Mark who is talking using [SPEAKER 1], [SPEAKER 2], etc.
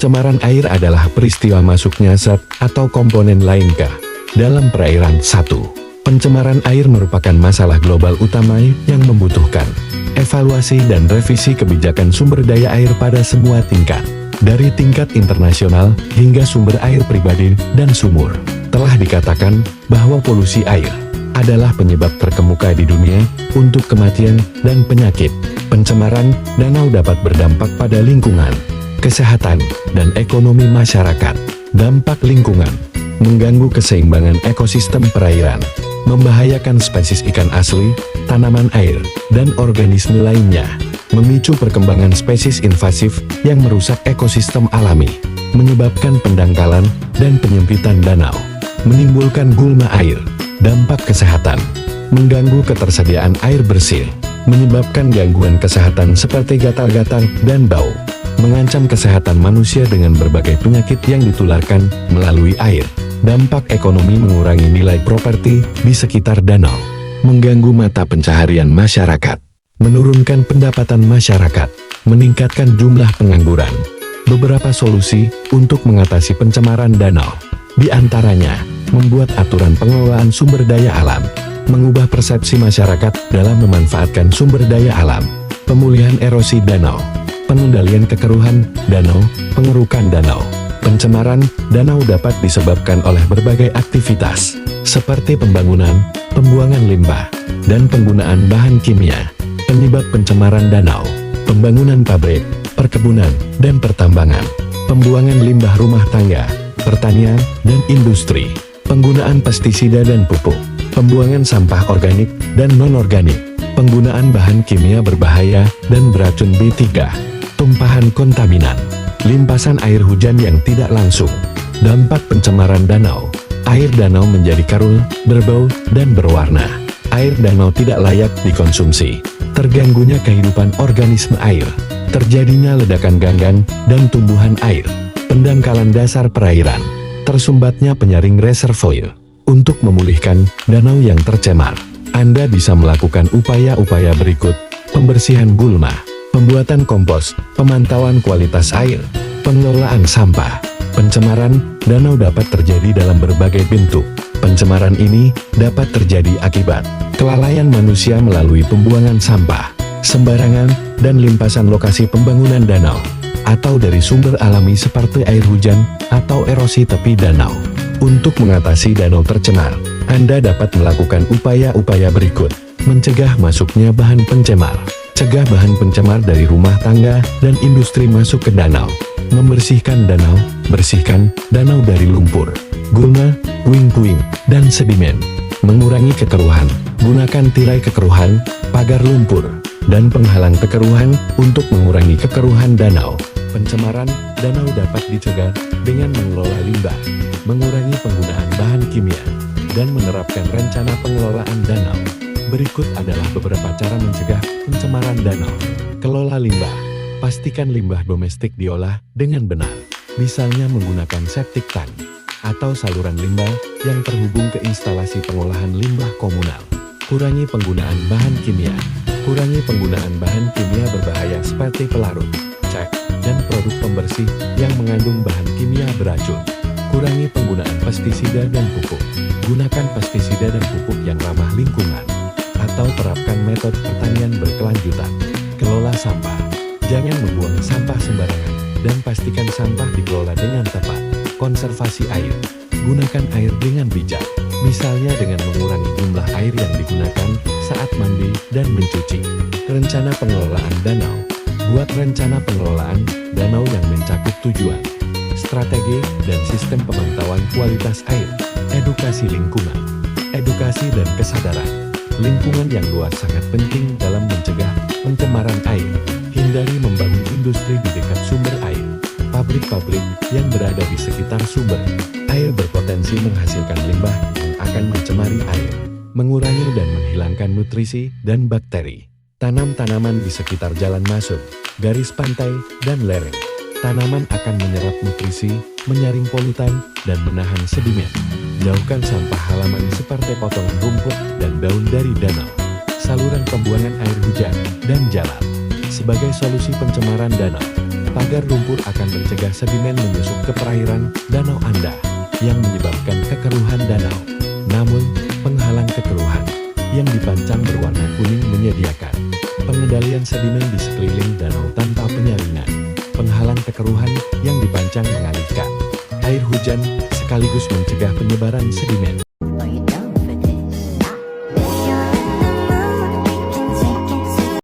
[SPEAKER 1] Pencemaran air adalah peristiwa masuknya zat atau komponen lain ke dalam perairan. 1. Pencemaran air merupakan masalah global utama yang membutuhkan evaluasi dan revisi kebijakan sumber daya air pada semua tingkat, dari tingkat internasional hingga sumber air pribadi dan sumur. Telah dikatakan bahwa polusi air adalah penyebab terkemuka di dunia untuk kematian dan penyakit. Pencemaran danau dapat berdampak pada lingkungan, kesehatan, dan ekonomi masyarakat. Dampak lingkungan: mengganggu keseimbangan ekosistem perairan, membahayakan spesies ikan asli, tanaman air, dan organisme lainnya, memicu perkembangan spesies invasif yang merusak ekosistem alami, menyebabkan pendangkalan dan penyempitan danau, menimbulkan gulma air. Dampak kesehatan: mengganggu ketersediaan air bersih, menyebabkan gangguan kesehatan seperti gatal-gatal dan bau, mengancam kesehatan manusia dengan berbagai penyakit yang ditularkan melalui air. Dampak ekonomi: mengurangi nilai properti di sekitar danau, mengganggu mata pencaharian masyarakat, menurunkan pendapatan masyarakat, meningkatkan jumlah pengangguran. Beberapa solusi untuk mengatasi pencemaran danau, di antaranya membuat aturan pengelolaan sumber daya alam, mengubah persepsi masyarakat dalam memanfaatkan sumber daya alam, pemulihan erosi danau, pengendalian kekeruhan danau, pengerukan danau. Pencemaran danau dapat disebabkan oleh berbagai aktivitas, seperti pembangunan, pembuangan limbah, dan penggunaan bahan kimia. Penyebab pencemaran danau: pembangunan pabrik, perkebunan, dan pertambangan, pembuangan limbah rumah tangga, pertanian, dan industri, penggunaan pestisida dan pupuk, pembuangan sampah organik dan non-organik, penggunaan bahan kimia berbahaya dan beracun B3, tumpahan kontaminan, limpasan air hujan yang tidak langsung. Dampak pencemaran danau: air danau menjadi karul, berbau, dan berwarna. Air danau tidak layak dikonsumsi. Terganggunya kehidupan organisme air. Terjadinya ledakan ganggang dan tumbuhan air. Pendangkalan dasar perairan. Tersumbatnya penyaring reservoir. Untuk memulihkan danau yang tercemar, Anda bisa melakukan upaya-upaya berikut: pembersihan gulma, pembuatan kompos, pemantauan kualitas air, pengelolaan sampah. Pencemaran danau dapat terjadi dalam berbagai bentuk. Pencemaran ini dapat terjadi akibat kelalaian manusia melalui pembuangan sampah sembarangan dan limpasan lokasi pembangunan danau, atau dari sumber alami seperti air hujan atau erosi tepi danau. Untuk mengatasi danau tercemar, Anda dapat melakukan upaya-upaya berikut: mencegah masuknya bahan pencemar, cegah bahan pencemar dari rumah tangga dan industri masuk ke danau, membersihkan danau, bersihkan danau dari lumpur, gulma, puing-puing, dan sedimen, mengurangi kekeruhan, gunakan tirai kekeruhan, pagar lumpur, dan penghalang kekeruhan untuk mengurangi kekeruhan danau. Pencemaran danau dapat dicegah dengan mengelola limbah, mengurangi penggunaan bahan kimia, dan menerapkan rencana pengelolaan danau. Berikut adalah beberapa cara mencegah pencemaran danau. Kelola limbah: pastikan limbah domestik diolah dengan benar, misalnya menggunakan septic tank atau saluran limbah yang terhubung ke instalasi pengolahan limbah komunal. Kurangi penggunaan bahan kimia. Kurangi penggunaan bahan kimia berbahaya seperti pelarut, cat, dan produk pembersih yang mengandung bahan kimia beracun. Kurangi penggunaan pestisida dan pupuk. Gunakan pestisida dan pupuk yang ramah lingkungan, atau terapkan metode pertanian berkelanjutan. Kelola sampah: jangan membuang sampah sembarangan, dan pastikan sampah dikelola dengan tepat. Konservasi air: gunakan air dengan bijak, misalnya dengan mengurangi jumlah air yang digunakan saat mandi dan mencuci. Rencana pengelolaan danau: buat rencana pengelolaan danau yang mencakup tujuan, strategi, dan sistem pemantauan kualitas air. Edukasi lingkungan: edukasi dan kesadaran lingkungan yang luas sangat penting dalam mencegah pencemaran air. Hindari membangun industri di dekat sumber air. Pabrik-pabrik yang berada di sekitar sumber air berpotensi menghasilkan limbah yang akan mencemari air, mengurangi dan menghilangkan nutrisi dan bakteri. Tanam tanaman di sekitar jalan masuk, garis pantai, dan lereng. Tanaman akan menyerap nutrisi, menyaring polutan, dan menahan sedimen. Jauhkan sampah halaman seperti potongan rumput dan daun dari danau, saluran pembuangan air hujan, dan jalan. Sebagai solusi pencemaran danau, Pagar lumpur akan mencegah sedimen menyusup ke perairan danau Anda, yang menyebabkan kekeruhan danau. Namun, penghalang kekeruhan yang dipancang berwarna kuning menyediakan pengendalian sedimen di sekeliling danau tanpa penyaringan. Penghalang kekeruhan yang dipancang mengalihkan air hujan sekaligus mencegah penyebaran sedimen.